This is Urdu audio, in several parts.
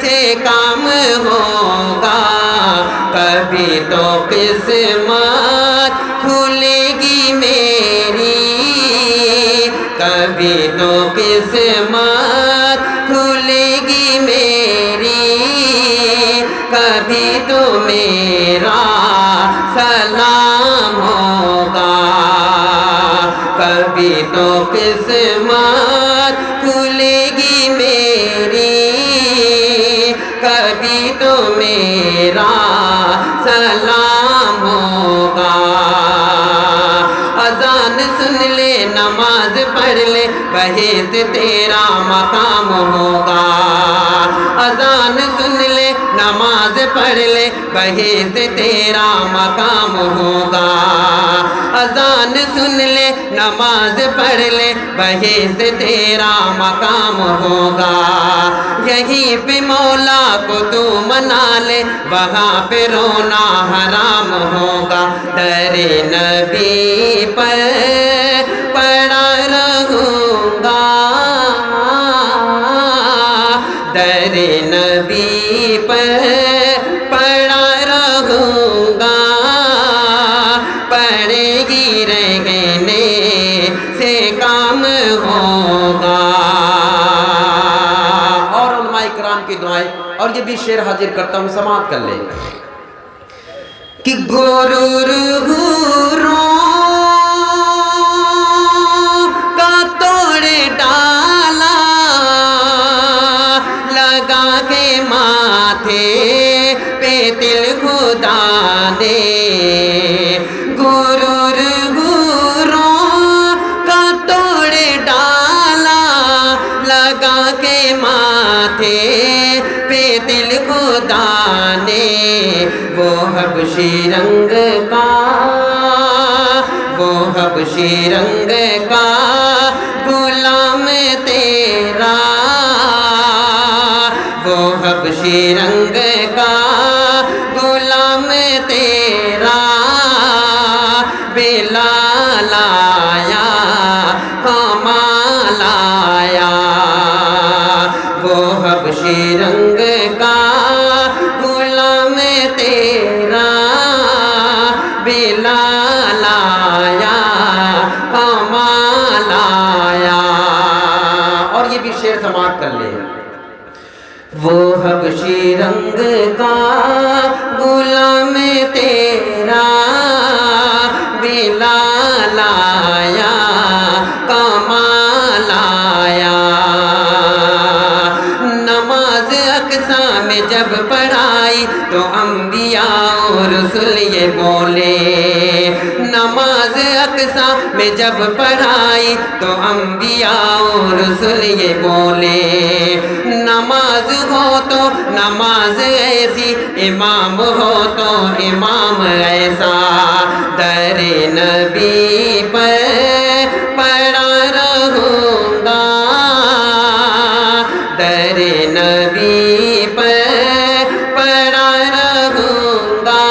سے کام ہوگا، کبھی تو قسمت کھلے گی میری، کبھی تو قسمت کھلے گی میری، کبھی تو میرا سلام ہوگا، کبھی تو قسمت کھلے گی میری، کبھی تو میرا سلام ہوگا۔ اذان سن لے نماز پڑھ لے بہشت تیرا مقام ہوگا، اذان سن لے نماز پڑھ لے بہشت تیرا مقام ہوگا، اذان سن لے نماز پڑھ لے بہشت تیرا مقام ہوگا، یہیں پہ مولا کو تو منا لے وہاں پہ رونا حرام ہوگا، در نبی پر پڑا رہوں گا، در نبی پر پڑا رہوں گا، پڑے گی رہنے سے کام ہوگا۔ اور علماء کرام کی دعائیں، اور یہ بھی شعر حاضر کرتا ہوں، سماعت کر لیں کہ غرور کا توڑ ڈالا لگا کے ماتھے پہ دل خدا نے، غرور کا توڑ ڈالا لگا کے ماتھے پہ دل خدا نے، وہ حبشی رنگ کا، وہ حبشی رنگ کا غلام تیرا، وہ حبشی رنگ کا غلام تیرا، بلال آیا کمال آیا، وہ حبشی رنگ کا غلام تیرا، بلال آیا کمال آیا۔ اور یہ بھی شعر سماعت کر لیں، وہ حبشی رنگ کا غلام تیرا، بلال آیا کمال آیا۔ نماز اقصیٰ میں جب پڑھائی تو انبیاء اور رسول یہ بولے، نماز اقصیٰ میں جب پڑھائی تو انبیاء اور رسول یہ بولے، نماز ہو تو نماز ایسی، امام ہو تو امام ایسا، در نبی پر پڑا رہوں گا، در نبی پر پڑا رہوں گا،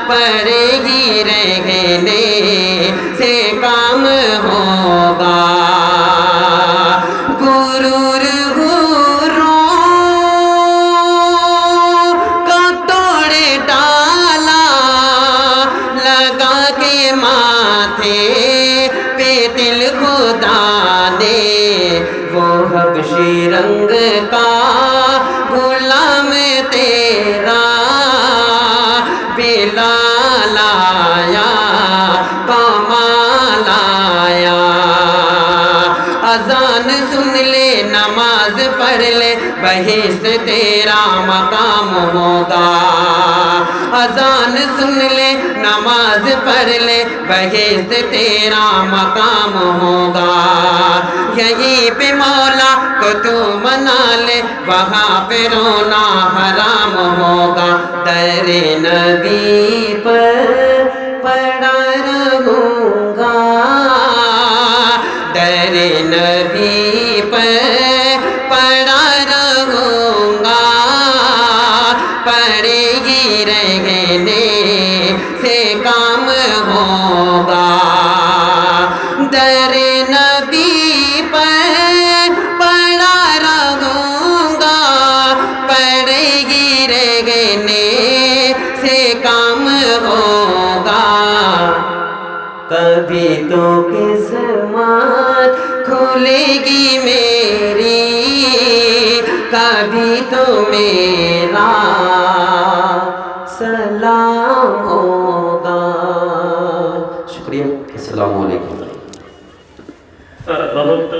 پڑے گی رہنے سے کام ہوگا، غرور کا توڑ ڈالا لگا کے ماتھے پہ دل خدا نے، وہ حبشی رنگ کا غلام تیرا، بلال آیا کمال آیا۔ اذان سن لے نماز پڑھ لے بہشت تیرا مقام ہوگا، اذان سن لے نماز پڑھ لے بہشت تیرا مقام ہوگا، یہیں پہ مولا کو تو منا لے وہاں پہ رونا حرام ہوگا، در نبی پر پڑا رہوں گا، در نبی پر پڑا رہوں گا، پڑے گی رہنے سے کام ہوگا، در نبی پر پڑا رہوں کام ہوگا کبھی تو قسمت کھلے گی میری کبھی تو میرا سلام ہوگا شکریہ السلام علیکم بہت